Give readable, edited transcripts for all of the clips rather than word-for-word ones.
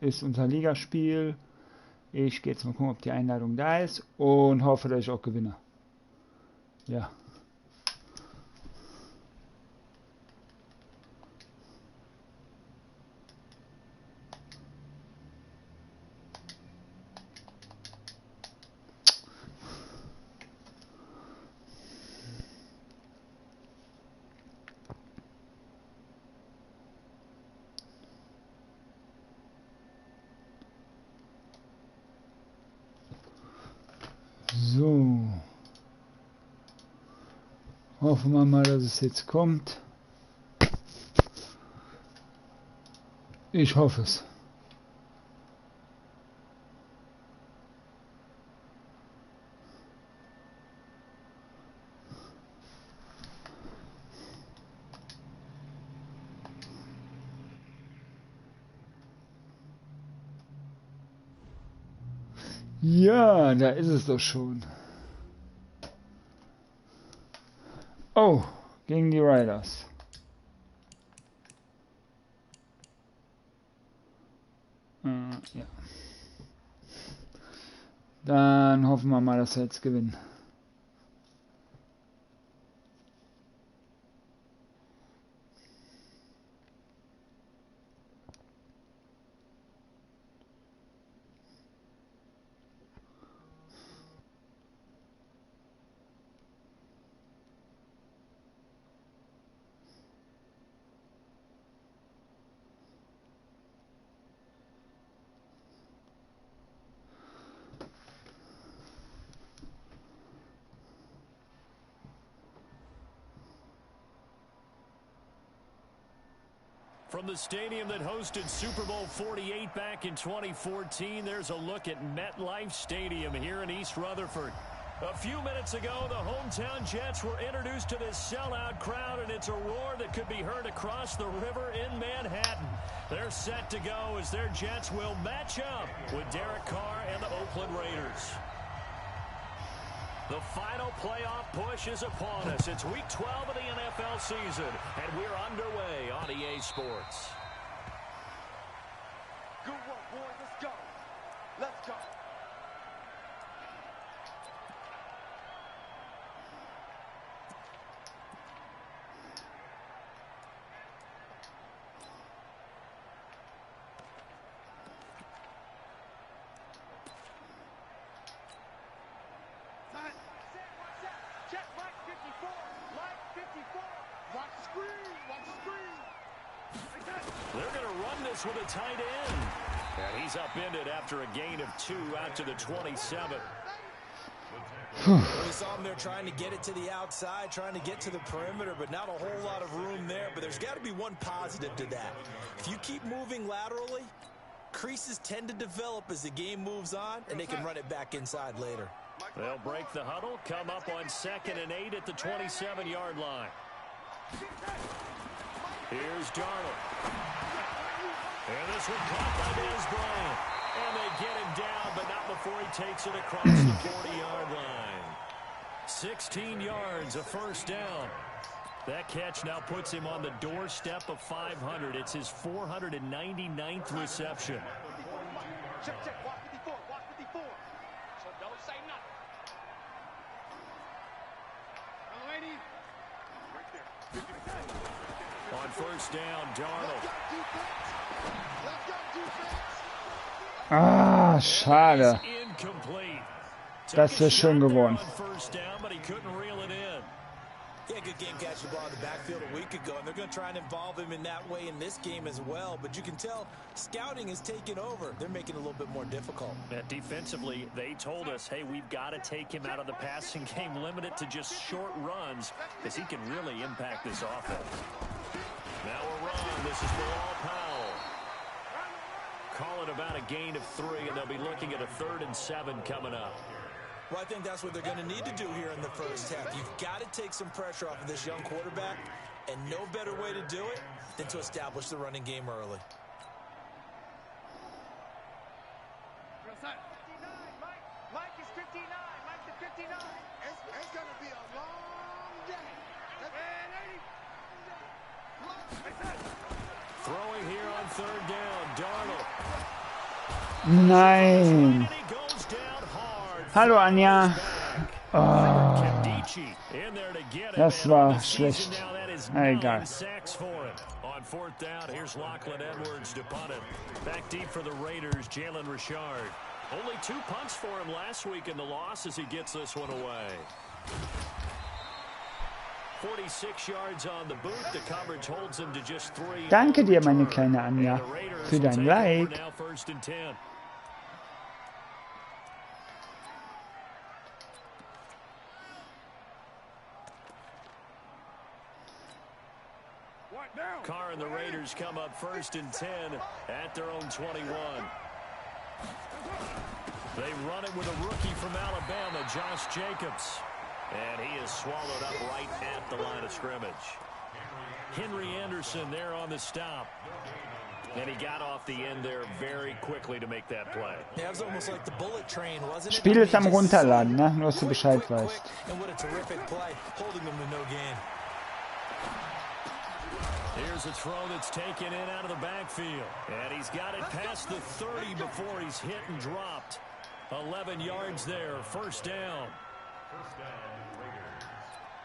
ist unser Ligaspiel. Ich gehe jetzt mal gucken, ob die Einladung da ist und hoffe, dass ich auch gewinne. Ja. So. Hoffen wir mal, dass es jetzt kommt. Ich hoffe es. Ja, da ist es doch schon. Oh, gegen die Riders. Ja. Dann hoffen wir mal, dass wir jetzt gewinnen. From the stadium that hosted Super Bowl 48 back in 2014, there's a look at MetLife Stadium here in East Rutherford. A few minutes ago, the hometown Jets were introduced to this sellout crowd, and it's a roar that could be heard across the river in Manhattan. They're set to go as their Jets will match up with Derek Carr and the Oakland Raiders. The final playoff push is upon us. It's week 12 of the NFL season, and we're underway on EA Sports. Good work, boys. Let's go. Let's go. With a tight end. And he's upended after a gain of 2 out to the 27. We saw him there trying to get it to the outside, trying to get to the perimeter, but not a whole lot of room there. But there's got to be one positive to that. If you keep moving laterally, creases tend to develop as the game moves on, and they can run it back inside later. They'll break the huddle, come up on 2nd and 8 at the 27-yard line. Here's Darnold. And this one caught by Dez Bryant. And they get him down, but not before he takes it across the 40-yard line. 16 yards, a first down. That catch now puts him on the doorstep of 500. It's his 499th reception. Check, watch 54, watch 54. So don't say nothing. Lady. Right there. On first down, Darnold. Ah, schade. Das wäre schön geworden. Yeah, good game catching the ball in the backfield a week ago, and they're going to try and involve him in that way in this game as well. But you can tell scouting has taken over. They're making it a little bit more difficult. Defensively, they told us, hey, we've got to take him out of the passing game, limit it to just short runs, because he can really impact this offense. Now a run. This is Bilal Powell. Call it about a gain of 3, and they'll be looking at a 3rd and 7 coming up. Well, I think that's what they're going to need to do here in the first half. You've got to take some pressure off of this young quarterback, and no better way to do it than to establish the running game early. Mike is 59. Mike to 59. It's going to be a long day. Throwing here on 3rd down, Darnold. Nein. Hallo Anja. Oh, das war schlecht. Na, egal. On fourth down, here's Lachlan Edwards to punt it. Back deep for the Raiders, Jalen Richard. Only 2 punts for him last week in the loss as he gets this one away. 46 yards on the boot. The coverage holds him to just 3. Danke dir, meine kleine Anja, für dein Like. Now first and 10. Carr and the Raiders come up first and 10 at their own 21. They run it with a rookie from Alabama, Josh Jacobs. And he is swallowed up right at the line of scrimmage. Henry Anderson there on the stop. And he got off the end there very quickly to make that play. Yeah, it was almost like the bullet train, wasn't it? Spiel ist am runterladen, ne? Nur dass du Bescheid weißt. And what a terrific play, holding them to no gain. Here's a throw that's taken in out of the backfield. And he's got it past the 30 before he's hit and dropped. 11 yards there, first down.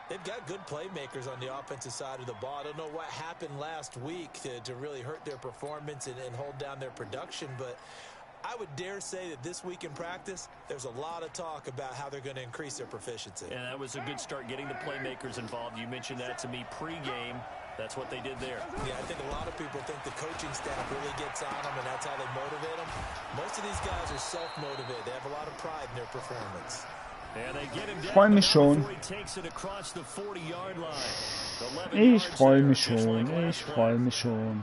They've got good playmakers on the offensive side of the ball. I don't know what happened last week to really hurt their performance and hold down their production, but I would dare say that this week in practice, there's a lot of talk about how they're going to increase their proficiency. And that was a good start, getting the playmakers involved. You mentioned that to me pregame. That's what they did there. Yeah, I think a lot of people think the coaching staff really gets on them, and that's how they motivate them. Most of these guys are self-motivated. They have a lot of pride in their performance. And they get him down Freue mich schon. before he takes it across the 40-yard line. Ich freue mich schon. Ich freue mich schon.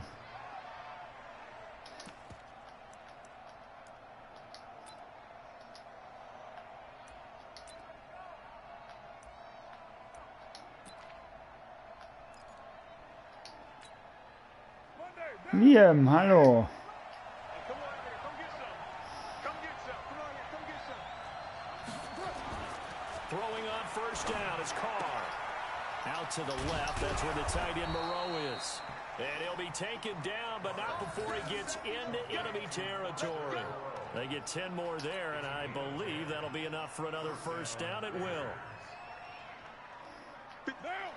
Liam, hallo. Throwing on first down is Carr. Out to the left, that's where the tight end Moreau is. And he'll be taken down, but not before he gets into enemy territory. They get 10 more there, and I believe that'll be enough for another first down at will.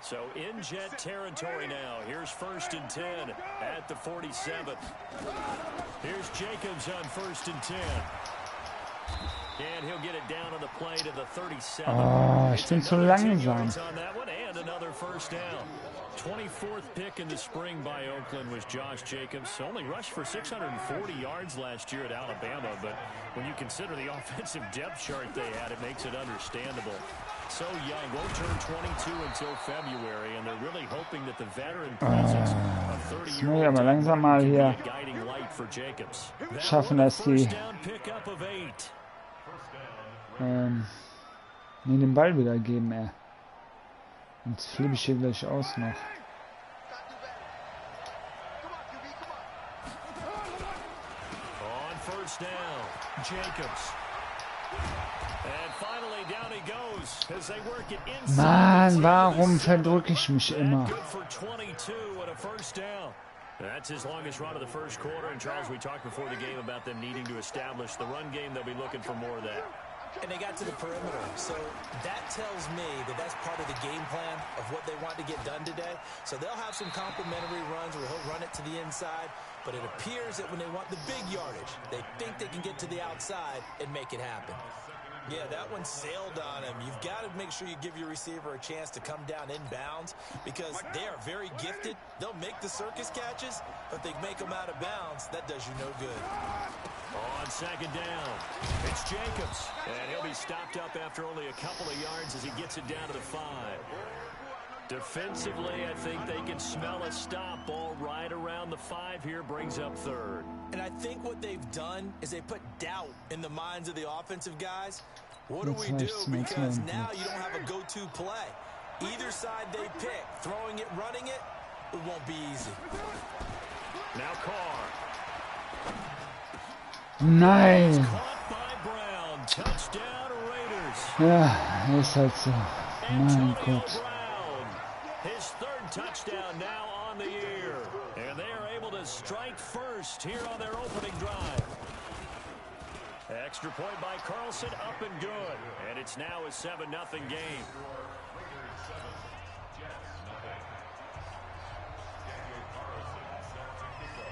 So in Jet territory now. Here's first and 10 at the 47. Here's Jacobs on first and 10. And he'll get it down on the play to the 37. Oh, ich bin zu langsam. On that one, and another first down. 24th pick in the spring by Oakland was Josh Jacobs. Only rushed for 640 yards last year at Alabama, but when you consider the offensive depth chart they had, it makes it understandable. So young, won't turn 22 until February, and they're really hoping that the veteran presence of 30-year-old langsam mal hier guiding light for Jacobs. schaffen, dass die mir den Ball wieder geben, ey. Sonst flippe ich hier gleich aus noch. On first down, Jacobs. And finally down he goes as they work it inside. Mann, warum verdrücke ich mich immer? Good for 22 and a first down. That's his longest run of the first quarter. And Charles, we talked before the game about them needing to establish the run game. They'll be looking for more of that. And they got to the perimeter, so that tells me that that's part of the game plan of what they want to get done today. So they'll have some complementary runs where he'll run it to the inside, but it appears that when they want the big yardage, they think they can get to the outside and make it happen. Yeah, that one sailed on him. You've got to make sure you give your receiver a chance to come down inbounds because they are very gifted. They'll make the circus catches, but they make them out of bounds. That does you no good. On second down, it's Jacobs, and he'll be stopped up after only a couple of yards as he gets it down to the 5. Defensively, I think they can smell a stop. Ball right around the 5 here, brings up third. And I think what they've done is they put doubt in the minds of the offensive guys. What do we do? Because now you don't have a go-to play. Either side they pick, throwing it, running it, it won't be easy. Now Carr. Nein. Caught by Brown. Touchdown Raiders. Ja, ist halt so. Mein Gott. His third touchdown now on the year. And they are able to strike first here on their opening drive. Extra point by Carlson, up and good. And it's now a 7-0 game.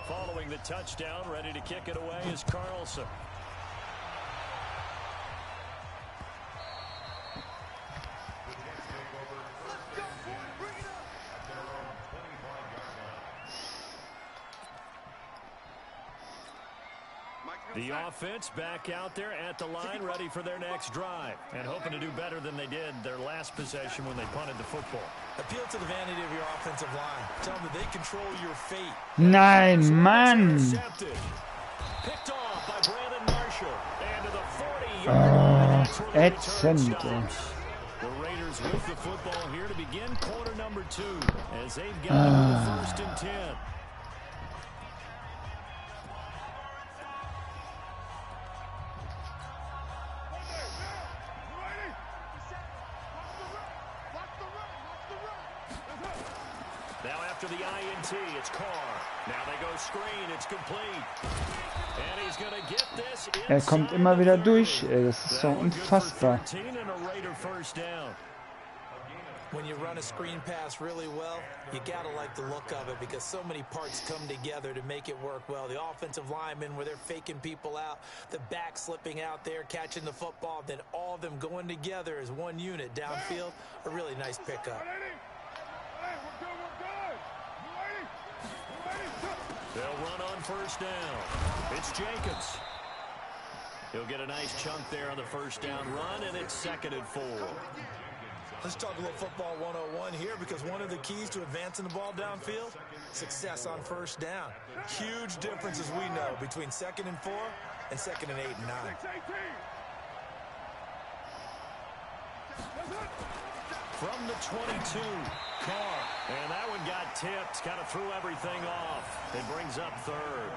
Following the touchdown, ready to kick it away is Carlson. The offense back out there at the line, ready for their next drive, and hoping to do better than they did their last possession when they punted the football. Appeal to the vanity of your offensive line. Tell them that they control your fate. Nein, Mann! Picked off by Brandon Marshall. And to the 40-yard line. Ätzend. The Raiders with the football here to begin quarter number 2, as they've got the 1st and 10. Now after the INT, it's Carr. Now they go screen, it's complete. And he's going to get this. Kommt immer wieder durch. Das ist so unfassbar. When you run a screen pass really well, you gotta like the look of it because so many parts come together to make it work well. The offensive linemen, where they're faking people out, the back slipping out there, catching the football, then all of them going together as one unit downfield. A really nice pickup. They'll run on 1st down. It's Jacobs. He'll get a nice chunk there on the 1st down run, and it's 2nd and 4. Let's talk a little football 101 here because one of the keys to advancing the ball downfield, success on 1st down. Huge difference, as we know, between 2nd and 4 and 2nd and 8 and 9. From the 22, Carr. And that one got tipped, kind of threw everything off. It brings up 3rd.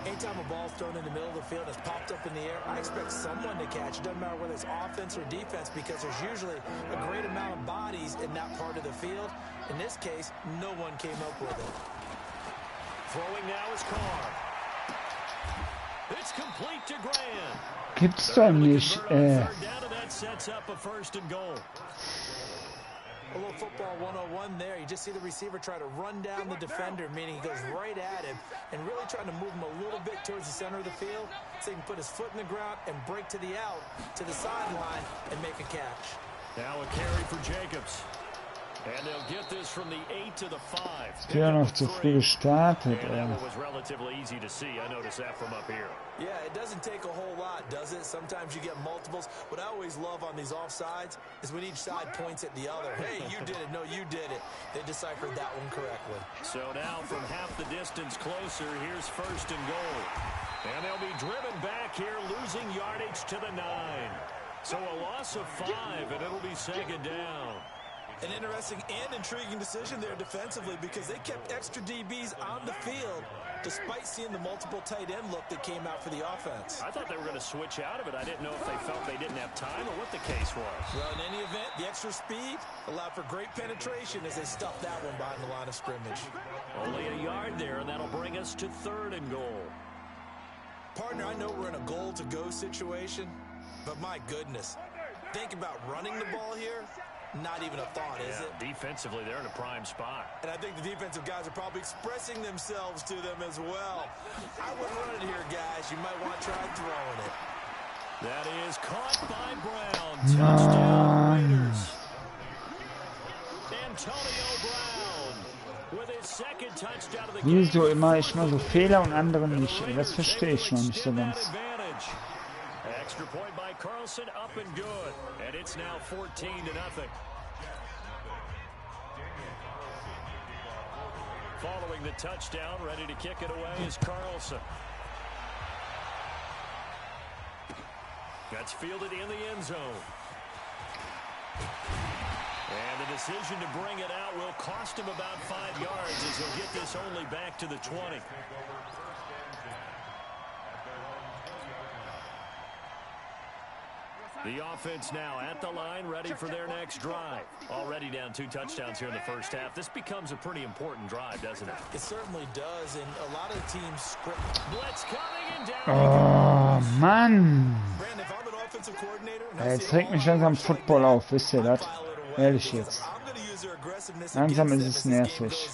Anytime a ball's thrown in the middle of the field, it's popped up in the air, I expect someone to catch. It doesn't matter whether it's offense or defense because there's usually a great amount of bodies in that part of the field. In this case, no one came up with it. Throwing now is Carr. It's complete to Graham. Gibt's doch nicht. That sets up a 1st and goal. A little football 101 there. You just see the receiver try to run down the defender, meaning he goes right at him and really trying to move him a little bit towards the center of the field so he can put his foot in the ground and break to the out, to the sideline, and make a catch. Now a carry for Jacobs. And they'll get this from the 8 to the 5. Der noch zu früh gestartet. That one was relatively easy to see. I noticed that from up here. Yeah, it doesn't take a whole lot, does it? Sometimes you get multiples. What I always love on these offsides is when each side points at the other. Hey, you did it. No, you did it. They deciphered that one correctly. So now from half the distance closer, here's 1st and goal. And they'll be driven back here, losing yardage to the 9. So a loss of 5, and it'll be 2nd down. An interesting and intriguing decision there defensively because they kept extra DBs on the field despite seeing the multiple tight end look that came out for the offense. I thought they were going to switch out of it. I didn't know if they felt they didn't have time or what the case was. Well, in any event, the extra speed allowed for great penetration as they stuffed that one behind the line of scrimmage. Only a yard there, and that'll bring us to 3rd and goal. Partner, I know we're in a goal-to-go situation, but my goodness, think about running the ball here. Not even a thought, is it? Defensively, they're in a prime spot. And I think the defensive guys are probably expressing themselves to them as well. I wouldn't run it here, guys. You might want to try throwing it. That is caught by Brown. Touchdown Raiders. Antonio Brown with his 2nd touchdown of the game. Wieso immer ich mal so Fehler und andere nicht? Das verstehe ich noch nicht so ganz. Extra point by Carlson, up and good. And it's now 14-0. Following the touchdown, ready to kick it away is Carlson. That's fielded in the end zone. And the decision to bring it out will cost him about 5 yards as he'll get this only back to the 20. The offense now at the line, ready for their next drive. Already down 2 touchdowns here in the 1st half. This becomes a pretty important drive, doesn't it? It certainly does, and a lot of the teams script. Blitz coming and down. Oh Mann! Jetzt regt mich langsam Football auf, wisst ihr das? Ehrlich jetzt. Langsam ist es nervig.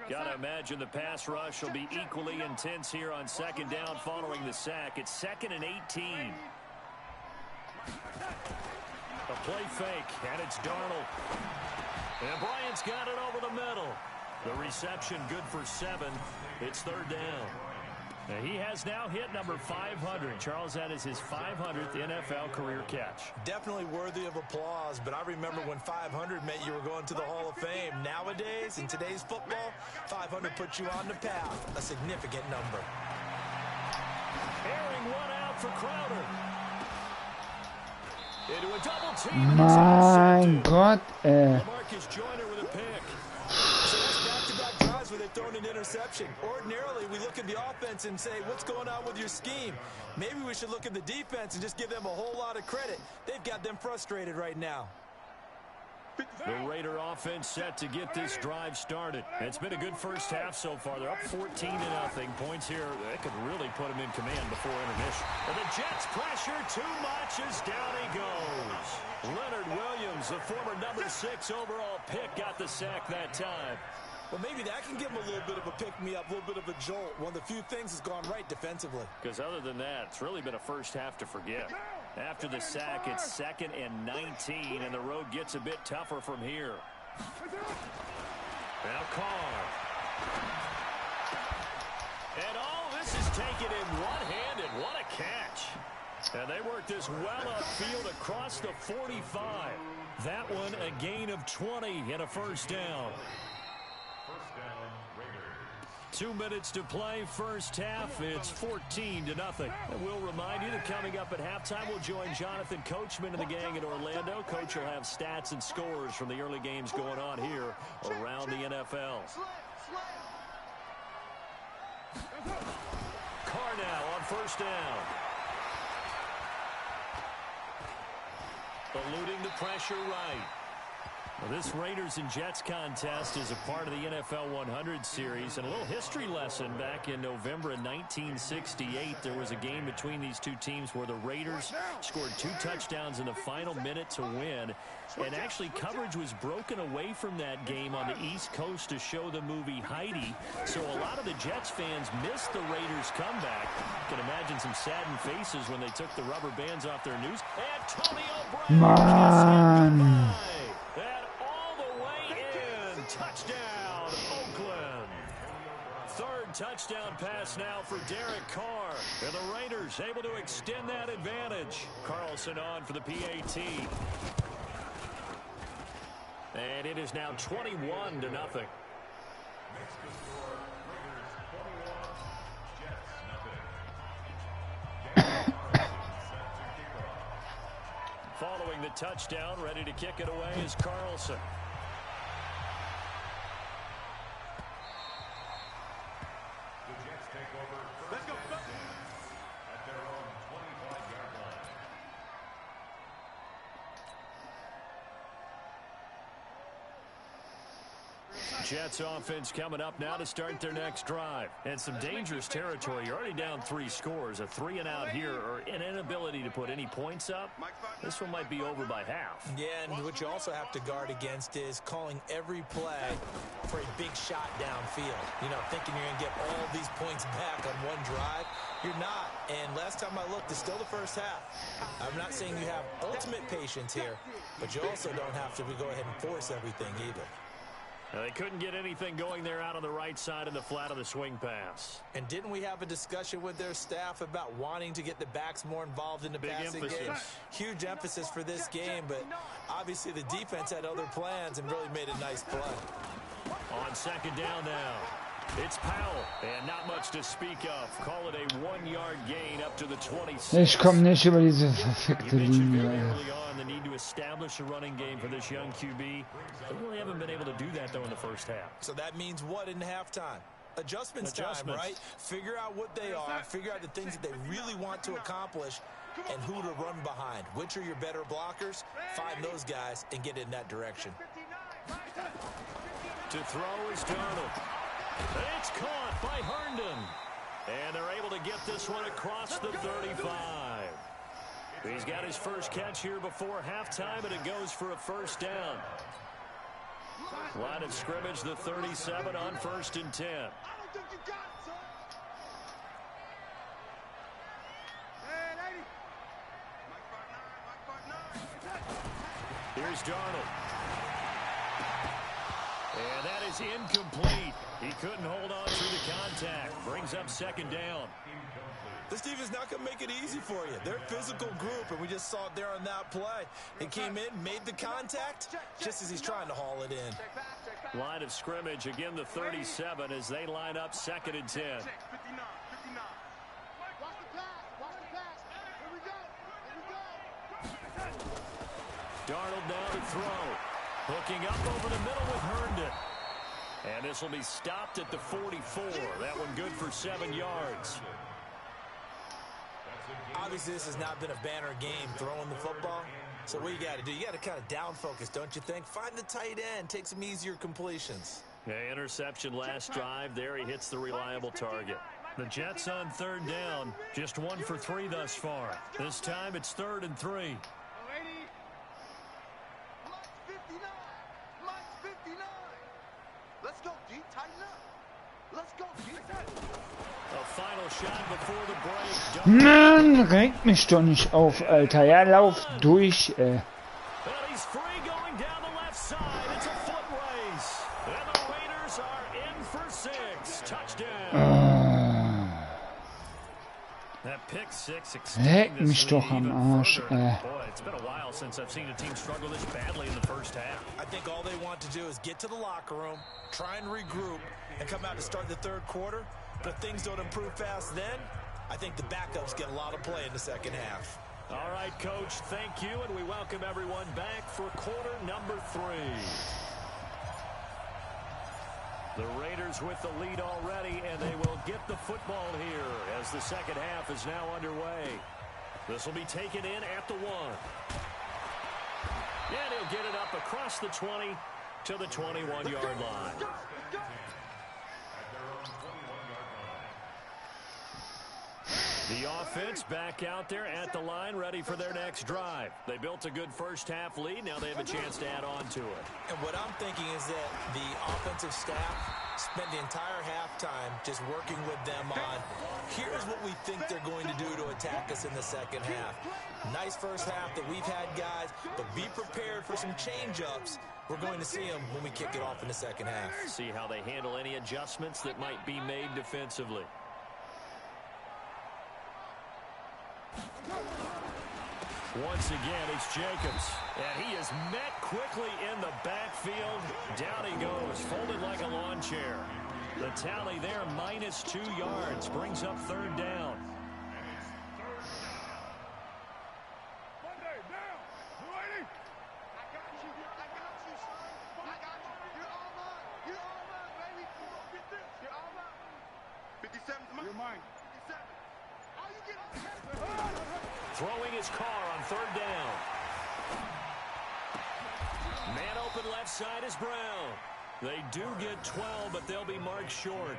Gotta imagine the pass rush will be equally intense here on second down following the sack. It's 2nd and 18. A play fake, and it's Darnold. And Bryant's got it over the middle. The reception good for 7. It's 3rd down. And he has now hit number 500. Charles, that is his 500th NFL career catch. Definitely worthy of applause, but I remember when 500 meant you were going to the Hall of Fame. Nowadays, in today's football, 500 puts you on the path, a significant number. Airing one out for Crowder. Into a double team. Mein Gott, Marcus Joyner with a pick. So that's back-to-back drives where they've thrown an interception. Ordinarily, we look at the offense and say, what's going on with your scheme? Maybe we should look at the defense and just give them a whole lot of credit. They've got them frustrated right now. The Raider offense set to get this drive started. It's been a good first half so far. They're up 14-0. Points here, that could really put them in command before intermission. And the Jets pressure too much as down he goes. Leonard Williams, the former number 6 overall pick, got the sack that time. Well, maybe that can give them a little bit of a pick-me-up, a little bit of a jolt. One of the few things has gone right defensively. Because other than that, it's really been a first half to forget. After the sack, it's 2nd and 19, and the road gets a bit tougher from here. Now Carr. And all this is taken in one-handed. What a catch. And they work this well upfield across the 45. That one a gain of 20 and a first down. 2 minutes to play, first half. It's 14-0. And we'll remind you that coming up at halftime, we'll join Jonathan Coachman and the gang in Orlando. Coach will have stats and scores from the early games going on here around the NFL. Carr now on first down. Eluding the pressure right. Well, this Raiders and Jets contest is a part of the NFL 100 series, and a little history lesson. Back in November of 1968, there was a game between these two teams where the Raiders scored 2 touchdowns in the final minute to win, and actually coverage was broken away from that game on the East Coast to show the movie Heidi, so a lot of the Jets fans missed the Raiders' comeback. You can imagine some saddened faces when they took the rubber bands off their noose. Antonio Brown. Mann. Touchdown, Oakland. 3rd touchdown pass now for Derek Carr. And the Raiders able to extend that advantage. Carlson on for the PAT. And it is now 21-0. Following the touchdown, ready to kick it away is Carlson. Jets offense coming up now to start their next drive. And some dangerous territory. You're already down 3 scores. A 3 and out here, or an inability to put any points up. This one might be over by half. Yeah, and what you also have to guard against is calling every play for a big shot downfield. You know, thinking you're going to get all these points back on one drive. You're not. And last time I looked, it's still the first half. I'm not saying you have ultimate patience here, but you also don't have to go ahead and force everything either. They couldn't get anything going there out on the right side of the flat of the swing pass. And didn't we have a discussion with their staff about wanting to get the backs more involved in the passing game? Huge emphasis for this game, but obviously the defense had other plans and really made a nice play. On second down now, it's Powell, and not much to speak of. Call it a 1-yard gain up to the 26. Ich komme nicht über diese verfickte Linie. The need to establish a running game for this young QB. They really haven't been able to do that, though, in the first half. So that means what in halftime? Adjustments time, right? Figure out what they are, figure out the things that they really want to accomplish, and who to run behind. Which are your better blockers? Find those guys and get in that direction. To throw is Darnold. It's caught by Herndon. And they're able to get this one across the 35. He's got his first catch here before halftime, and it goes for a first down. Line of scrimmage, the 37 on 1st and 10. I don't think you got it, son. Hey, lady. Here's Darnold. And that is incomplete. He couldn't hold on through the contact. Brings up 2nd down. This defense not going to make it easy for you. They're a physical group, and we just saw it there on that play. He came in, made the contact, just as he's trying to haul it in. Line of scrimmage, again the 37 as they line up 2nd and 10. Watch the pass. Watch the pass. Here we go. Here we go. Darnold now to throw. Hooking up over the middle with Herndon. And this will be stopped at the 44. That one good for 7 yards. Obviously, this has not been a banner game throwing the football. So what you got to do, you got to kind of down focus, don't you think? Find the tight end, take some easier completions. Yeah, interception last drive. There he hits the reliable target. The Jets on 3rd down. Just 1 for 3 thus far. This time it's 3rd and 3. Let's go, D. Tighten up. Let's go, D. A final shot before the break. Mann, regt mich doch nicht auf, Alter. Ja, lauf durch, And he's free going down the left side. It's a foot race. And the Raiders are in for 6. Touchdown. That pick 6 Leck extending mich this doch lead am even Arsch, further. Boy, it's been a while since I've seen a team struggle this badly in the first half. I think all they want to do is get to the locker room, try and regroup, and come out to start the 3rd quarter. But if things don't improve fast then, I think the backups get a lot of play in the 2nd half. All right, Coach, thank you, and we welcome everyone back for quarter number 3. The Raiders with the lead already, and they will get the football here as the 2nd half is now underway. This will be taken in at the 1. And he'll get it up across the 20 to the 21-yard line. The offense back out there at the line, ready for their next drive. They built a good first half lead. Now they have a chance to add on to it. And what I'm thinking is that the offensive staff spent the entire halftime just working with them on, here's what we think they're going to do to attack us in the 2nd half. Nice first half that we've had, guys, but be prepared for some change-ups. We're going to see them when we kick it off in the 2nd half. See how they handle any adjustments that might be made defensively. Once again, it's Jacobs, and he is met quickly in the backfield. Down he goes, folded like a lawn chair. The tally there, -2 yards, brings up 3rd down. Throwing his car on 3rd down. Man open left side is Brown. They do get 12, but they'll be marked short.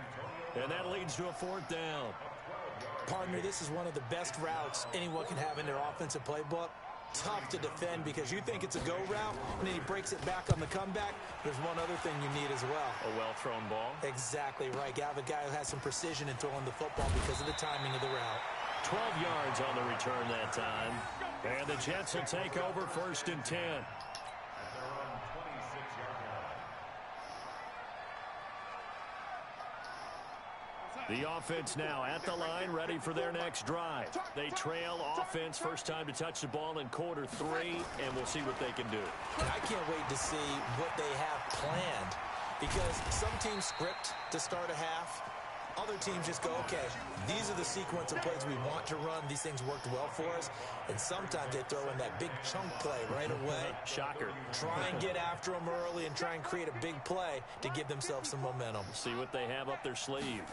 And that leads to a 4th down. Partner, this is one of the best routes anyone can have in their offensive playbook. Tough to defend because you think it's a go route, and then he breaks it back on the comeback. There's one other thing you need as well. A well-thrown ball. Exactly right. You have a guy who has some precision in throwing the football because of the timing of the route. 12 yards on the return that time. And the Jets will take over 1st and 10. The offense now at the line, ready for their next drive. They trail offense, first time to touch the ball in quarter 3, and we'll see what they can do. And I can't wait to see what they have planned, because some teams script to start a half. Other teams just go, okay, these are the sequence of plays we want to run. These things worked well for us. And sometimes they throw in that big chunk play right away. Shocker. Try and get after them early and try and create a big play to give themselves some momentum. See what they have up their sleeve.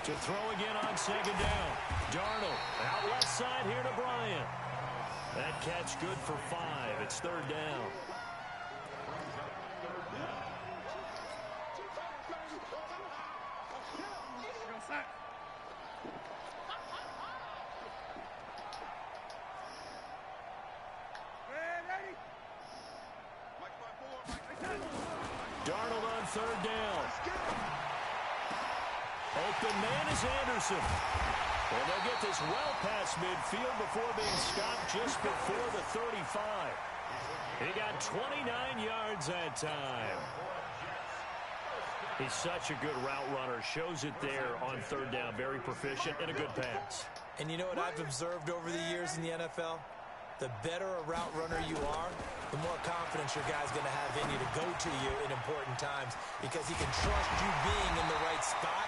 To throw again on 2nd down. Darnold out left side here to Bryant. That catch good for 5. It's 3rd down. Darnold on third down. Open man is Anderson. And they'll get this well past midfield before being stopped just before the 35. He got 29 yards that time. He's such a good route runner. Shows it there on third down. Very proficient and a good pass. And you know what I've observed over the years in the NFL? The better a route runner you are, the more confidence your guy's going to have in you to go to you in important times because he can trust you being in the right spot,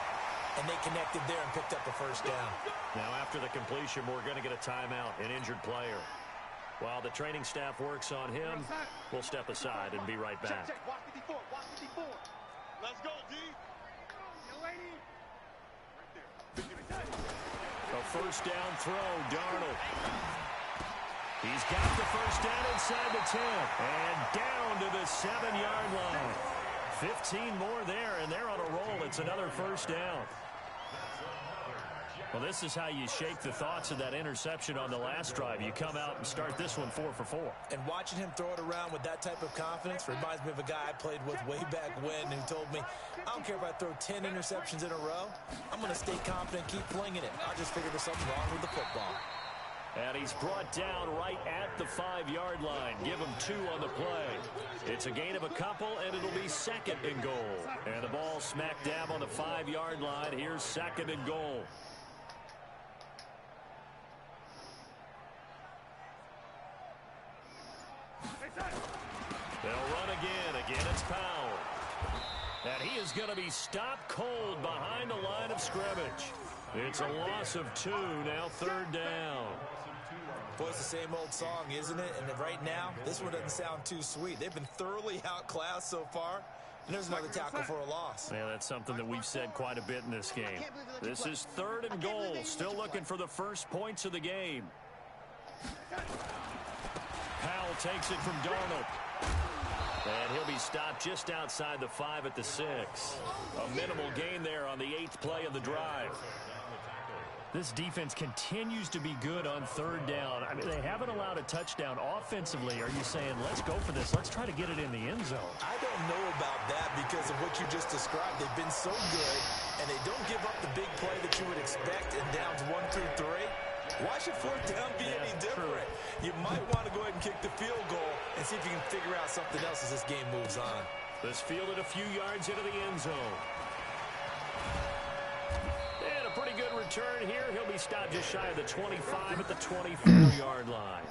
and they connected there and picked up a first down. Now, after the completion, we're going to get a timeout, an injured player. While the training staff works on him, we'll step aside and be right back. Check. Watch 54. Watch 54. Let's go, D. A first down throw, Darnold. He's got the first down inside the 10 and down to the 7-yard line. 15 more there, and they're on a roll. It's another first down. Well, this is how you shake the thoughts of that interception on the last drive. You come out and start this one 4 for 4. And watching him throw it around with that type of confidence reminds me of a guy I played with way back when who told me, I don't care if I throw 10 interceptions in a row. I'm going to stay confident, keep flinging it. I just figured there's something wrong with the football. And he's brought down right at the 5-yard line. Give him 2 on the play. It's a gain of a couple, and it'll be second and goal. And the ball smack dab on the 5-yard line. Here's second and goal. They'll run again. Again, it's Powell. And he is going to be stopped cold behind the line of scrimmage. It's a loss of 2, now third down. Boy, it's the same old song, isn't it? And right now, this one doesn't sound too sweet. They've been thoroughly outclassed so far. And there's another tackle for a loss. Yeah, that's something that we've said quite a bit in this game. This is third and goal. Still looking for the first points of the game. Powell takes it from Darnold. And he'll be stopped just outside the 5 at the 6. A minimal gain there on the 8th play of the drive. This defense continues to be good on third down. I mean, they haven't allowed a touchdown offensively. Are you saying, let's go for this? Let's try to get it in the end zone. I don't know about that because of what you just described. They've been so good, and they don't give up the big play that you would expect in downs 1 through 3. Why should fourth down be any different? You might want to go ahead and kick the field goal and see if you can figure out something else as this game moves on. This fielded a few yards into the end zone. And a pretty good return here. He'll be stopped just shy of the 25 at the 24-yard line.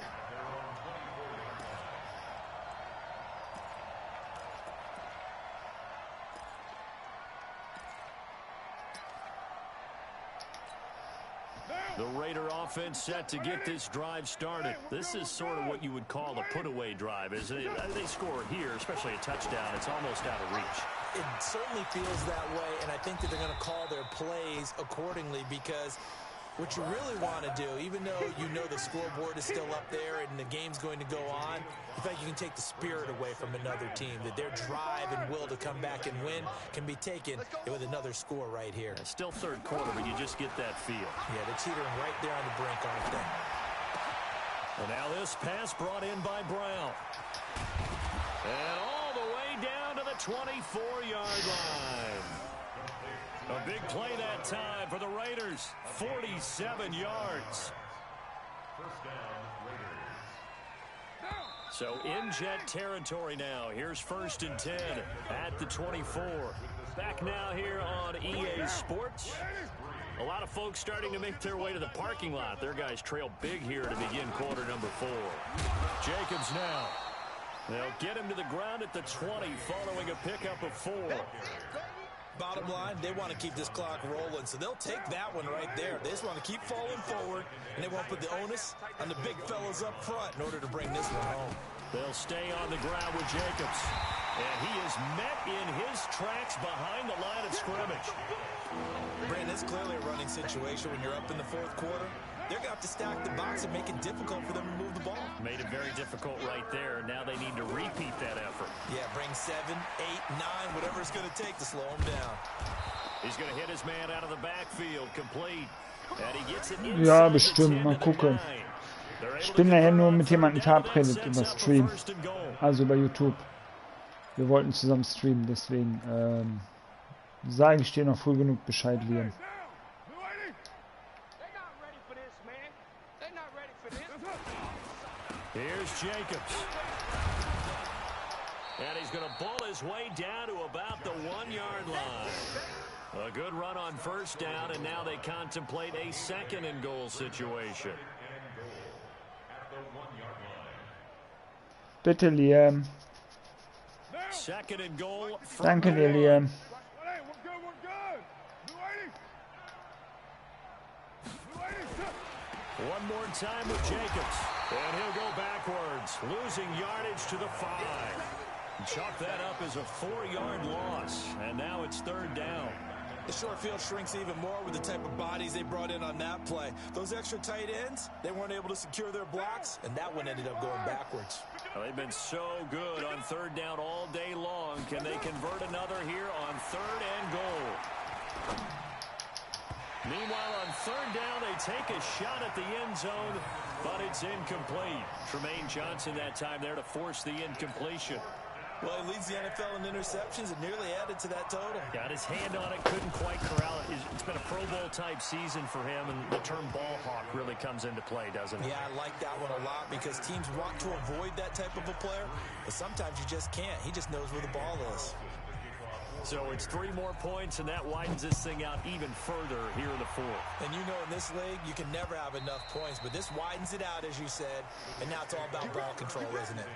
The Raider offense set to get this drive started. This is sort of what you would call a put-away drive. As they score here, especially a touchdown, it's almost out of reach. It certainly feels that way, and I think that they're going to call their plays accordingly because what you really want to do, even though you know the scoreboard is still up there and the game's going to go on, in fact, you can take the spirit away from another team, that their drive and will to come back and win can be taken with another score right here. It's still third quarter, but you just get that feel. Yeah, they're teetering right there on the brink, aren't they? And now this pass brought in by Brown. And all the way down to the 24-yard line. A big play that time for the Raiders. 47 yards. So in Jet territory now. Here's 1st and 10 at the 24. Back now here on EA Sports. A lot of folks starting to make their way to the parking lot. Their guys trail big here to begin quarter number 4. Jacobs now. They'll get him to the ground at the 20 following a pickup of 4. Bottom line, they want to keep this clock rolling, so they'll take that one right there. They just want to keep falling forward, and they won't put the onus on the big fellas up front in order to bring this one home. They'll stay on the ground with Jacobs. And he is met in his tracks behind the line of scrimmage. Brandon, it's clearly a running situation when you're up in the 4th quarter. They're going to have to stack the box and make it difficult for them to move the ball. Made it very difficult right there. Now they need to repeat that effort. Yeah, bring 7, 8, 9, whatever it's going to take to slow them down. Ja, bestimmt. Mal gucken. Ich bin nachher nur mit jemandem verabredet über Stream. Also über YouTube. Wir wollten zusammen streamen, deswegen sage ich dir noch früh genug Bescheid, Liam. Here's Jacobs. And he's going to pull his way down to about the 1-yard line. A good run on first down, and now they contemplate a second and goal situation. Bitte, Liam. Second and goal. Danke dir, Liam. One more time with Jacobs. And he'll go backwards, losing yardage to the 5. Chalk that up as a 4-yard loss. And now it's third down. The short field shrinks even more with the type of bodies they brought in on that play. Those extra tight ends, they weren't able to secure their blocks, and that one ended up going backwards. Well, they've been so good on third down all day long. Can they convert another here on third and goal? Meanwhile, on third down, they take a shot at the end zone, but it's incomplete. Tremaine Johnson that time there to force the incompletion. Well, he leads the NFL in interceptions and nearly added to that total. Got his hand on it, couldn't quite corral it. It's been a Pro Bowl type season for him, and the term ball hawk really comes into play, doesn't it? Yeah, I like that one a lot because teams want to avoid that type of a player, but sometimes you just can't. He just knows where the ball is. So it's 3 more points, and that widens this thing out even further here in the 4th. And you know in this league, you can never have enough points, but this widens it out, as you said, and now it's all about ball control, isn't it?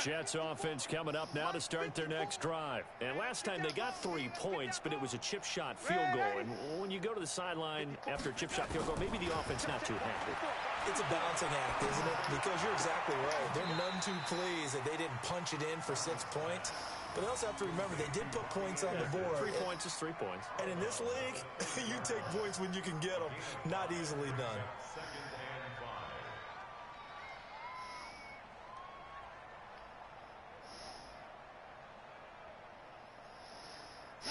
Jets offense coming up now to start their next drive. And last time they got 3 points, but it was a chip shot field goal. And when you go to the sideline after a chip shot field goal, maybe the offense not too happy. It's a balancing act, isn't it? Because you're exactly right. They're none too pleased that they didn't punch it in for 6 points. But they also have to remember they did put points on the board. 3 points is 3 points. And in this league, you take points when you can get them. Not easily done.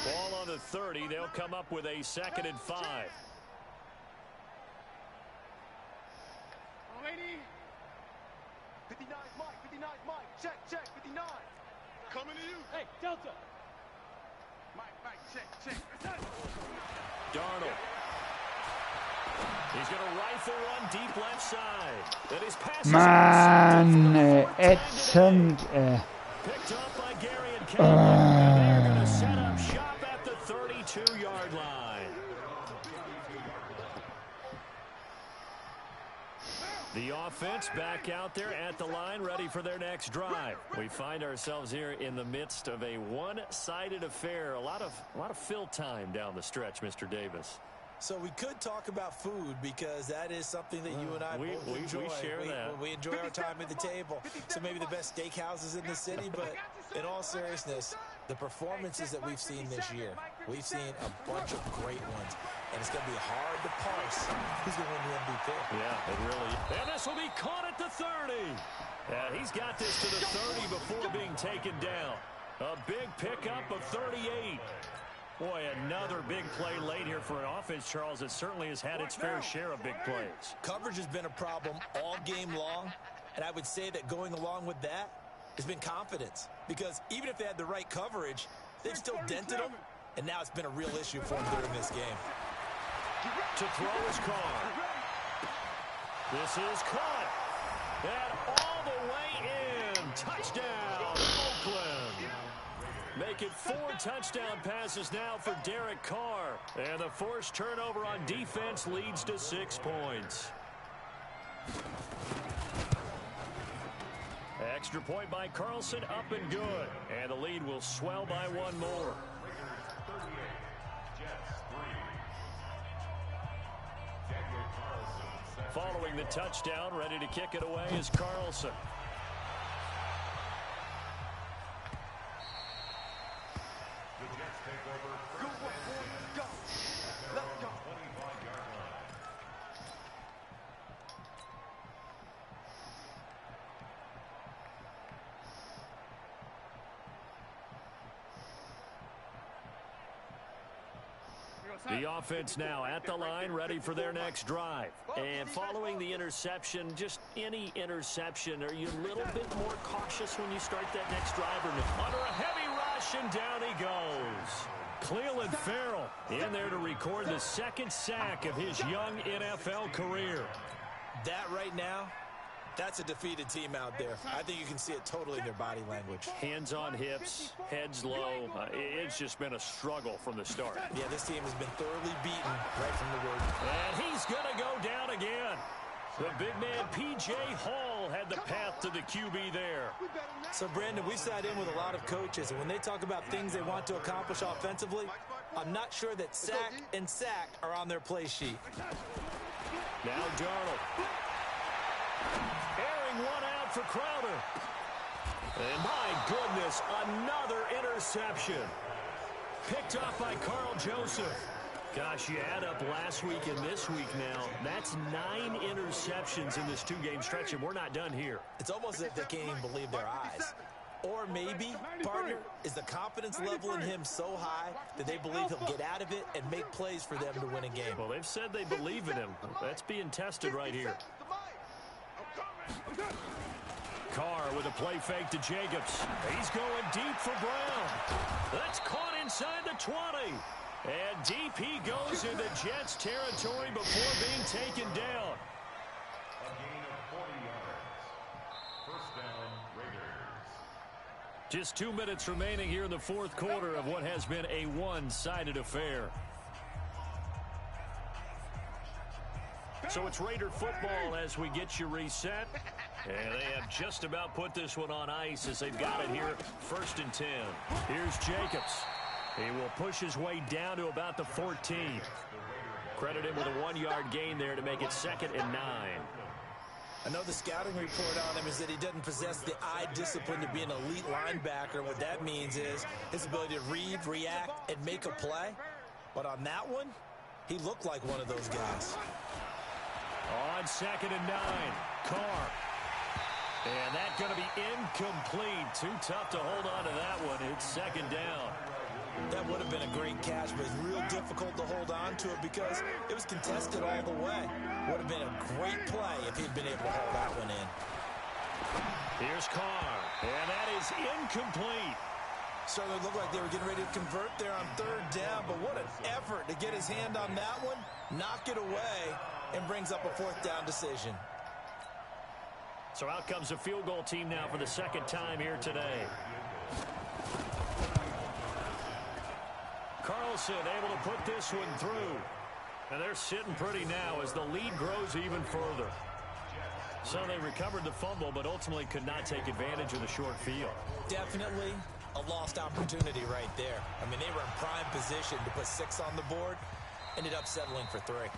Ball on the 30. They'll come up with a 2nd and 5. 59, Mike. 59, Mike. Check. 59. Coming to you. Hey, Delta. Mike, check. Darnold. He's going to rifle one deep left side. That is passing. Mann, ätzend. Picked up by Gary and Cameron. And they're going to set up shop at the 32-yard line. The offense back out there at the line, ready for their next drive. We find ourselves here in the midst of a one-sided affair. A lot of fill time down the stretch, Mr. Davis. So we could talk about food because that is something that you and I both enjoy. We share that. We enjoy our time at the table. So maybe the best steakhouses in the city, but in all seriousness, the performances that we've seen this year, we've seen a bunch of great ones. And it's going to be hard to parse who's going to win the MVP. Yeah, it really is. And this will be caught at the 30. And he's got this to the 30 before being taken down. A big pickup of 38. Boy, another big play late here for an offense, Charles, that certainly has had its fair share of big plays. Coverage has been a problem all game long, and I would say that going along with that has been confidence. Because even if they had the right coverage, they've still dented them, and now it's been a real issue for them during this game. To throw his car. This is caught. And all the way in. Touchdown, Oakland. Make it 4 touchdown passes now for Derek Carr. And the forced turnover on defense leads to 6 points. Extra point by Carlson, up and good. And the lead will swell by 1 more. Following the touchdown, ready to kick it away is Carlson. The offense now at the line, ready for their next drive. And following the interception, just any interception, are you a little bit more cautious when you start that next drive? Or no? Under a heavy rush, and down he goes. Cleveland Farrell in there to record the second sack of his young NFL career. That right now, that's a defeated team out there. I think you can see it totally in their body language. Hands on hips, heads low. It's just been a struggle from the start. Yeah, this team has been thoroughly beaten right from the word. And he's going to go down again. The big man, P.J. Hall, had the path to the QB there. So, Brandon, we sat in with a lot of coaches, and when they talk about things they want to accomplish offensively, I'm not sure that sack and sack are on their play sheet. Now Darnold. Airing one out for Crowder. And my goodness, another interception. Picked off by Carl Joseph. Gosh, you add up last week and this week now. That's 9 interceptions in this 2-game stretch, and we're not done here. It's almost as if they can't even believe their eyes. Or maybe, partner, is the confidence level in him so high that they believe he'll get out of it and make plays for them to win a game. Well, they've said they believe in him. That's being tested right here. Carr with a play fake to Jacobs. He's going deep for Brown. That's caught inside the 20. And deep he goes into Jets territory before being taken down. A gain of 40 yards. First down, Raiders. Just 2 minutes remaining here in the fourth quarter of what has been a one-sided affair. So it's Raider football as we get you reset. And they have just about put this one on ice as they've got it here, 1st and 10. Here's Jacobs. He will push his way down to about the 14. Credit him with a 1-yard gain there to make it 2nd and 9. I know the scouting report on him is that he doesn't possess the eye discipline to be an elite linebacker. What that means is his ability to read, react, and make a play. But on that one, he looked like one of those guys. On 2nd and 9, Carr. And that's going to be incomplete. Too tough to hold on to that one. It's 2nd down. That would have been a great catch, but it's real difficult to hold on to it because it was contested all the way. Would have been a great play if he'd been able to hold that one in. Here's Carr, and that is incomplete. Certainly looked like they were getting ready to convert there on 3rd down, but what an effort to get his hand on that one, knock it away, and brings up a 4th down decision. So out comes a field goal team now for the 2nd time here today. Carlson able to put this one through. And they're sitting pretty now as the lead grows even further. So they recovered the fumble, but ultimately could not take advantage of the short field. Definitely a lost opportunity right there. I mean, they were in prime position to put 6 on the board. Ended up settling for 3. The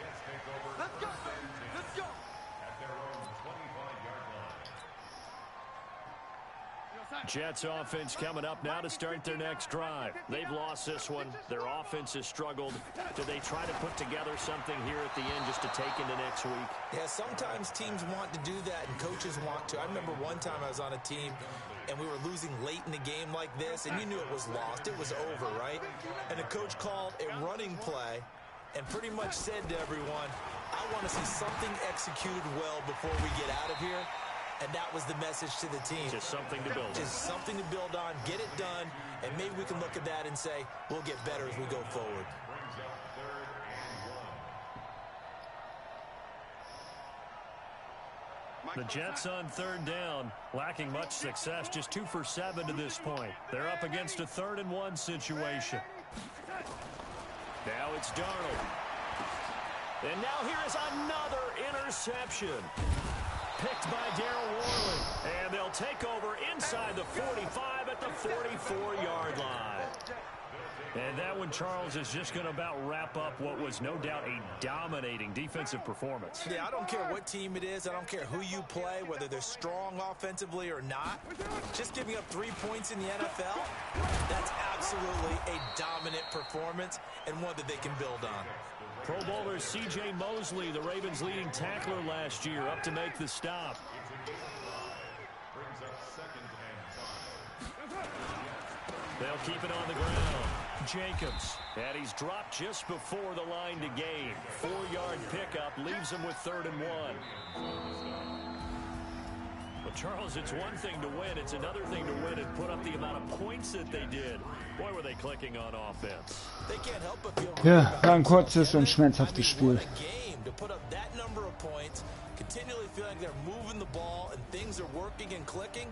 Jets take over. Let's go! Let's go! At their own 25-yard line. Jets offense coming up now to start their next drive. They've lost this one. Their offense has struggled. Do they try to put together something here at the end just to take into next week? Yeah, sometimes teams want to do that and coaches want to. I remember one time I was on a team and we were losing late in the game like this, and you knew it was lost. It was over, right? And the coach called a running play and pretty much said to everyone, I want to see something executed well before we get out of here. And that was the message to the team. Just something to build on. Just something to build on, get it done, and maybe we can look at that and say, we'll get better as we go forward. Brings up 3rd and 1. The Jets on 3rd down, lacking much success, just 2 for 7 to this point. They're up against a 3rd and 1 situation. Now it's Darnold. And now here is another interception. Picked by Darryl Worley. And they'll take over inside the 45 at the 44-yard line. And that one, Charles, is just going to about wrap up what was no doubt a dominating defensive performance. Yeah, I don't care what team it is. I don't care who you play, whether they're strong offensively or not. Just giving up 3 points in the NFL, that's absolutely a dominant performance and one that they can build on. Pro Bowler C.J. Mosley, the Ravens' leading tackler last year, up to make the stop. Brings up 2nd and 5. They'll keep it on the ground. Jacobs, and he's dropped just before the line to gain. 4-yard pickup leaves him with 3rd and 1. Well, Charles, it's one thing to win. It's another thing to win and put up the amount of points that they did. Boy, were they clicking on offense. They can't help but feel Ja, war ein kurzes und schmerzhaftes Spiel. to put up that number of points, continually feeling they're moving the ball and things are working and clicking.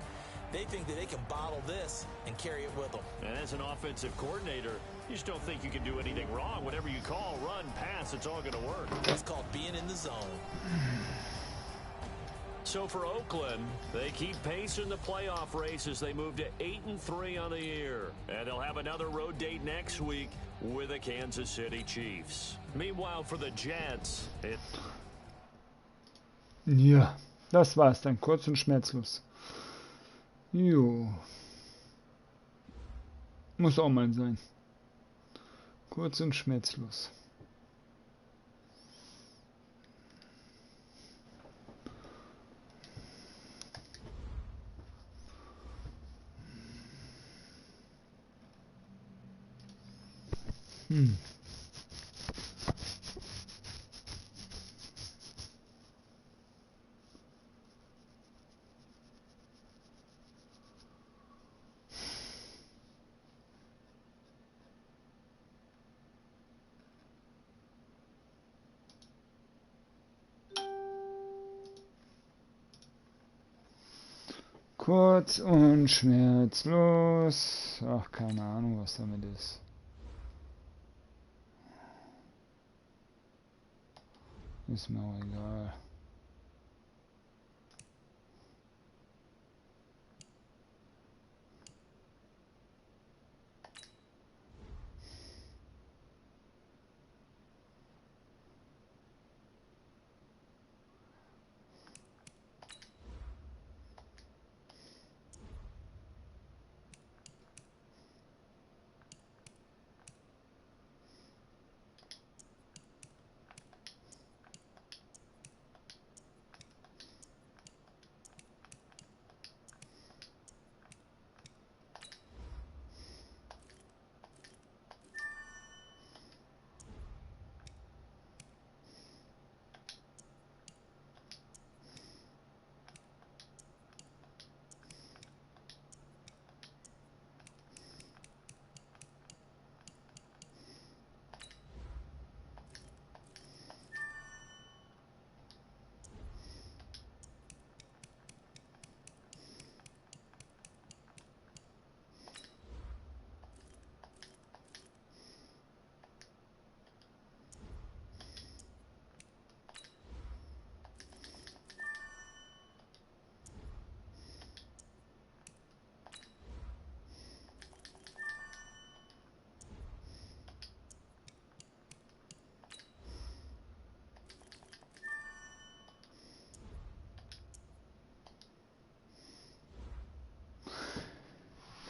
They think that they can bottle this and carry it with them. And as an offensive coordinator, you just don't think you can do anything wrong. Whatever you call, run, pass, it's all going to work. It's called being in the zone. So for Oakland, they keep pace in the playoff race as they move to 8-3 on the year. And they'll have another road date next week with the Kansas City Chiefs. Meanwhile, for the Jets, Ja, das war's dann. Kurz und schmerzlos. Jo. Muss auch mal sein. Kurz und schmerzlos. Kurz und schmerzlos. Ach, keine Ahnung, was damit ist. Ist mir auch egal.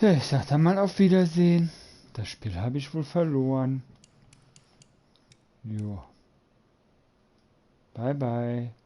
Ja, ich sag dann mal auf Wiedersehen. Das Spiel habe ich wohl verloren. Jo. Bye bye.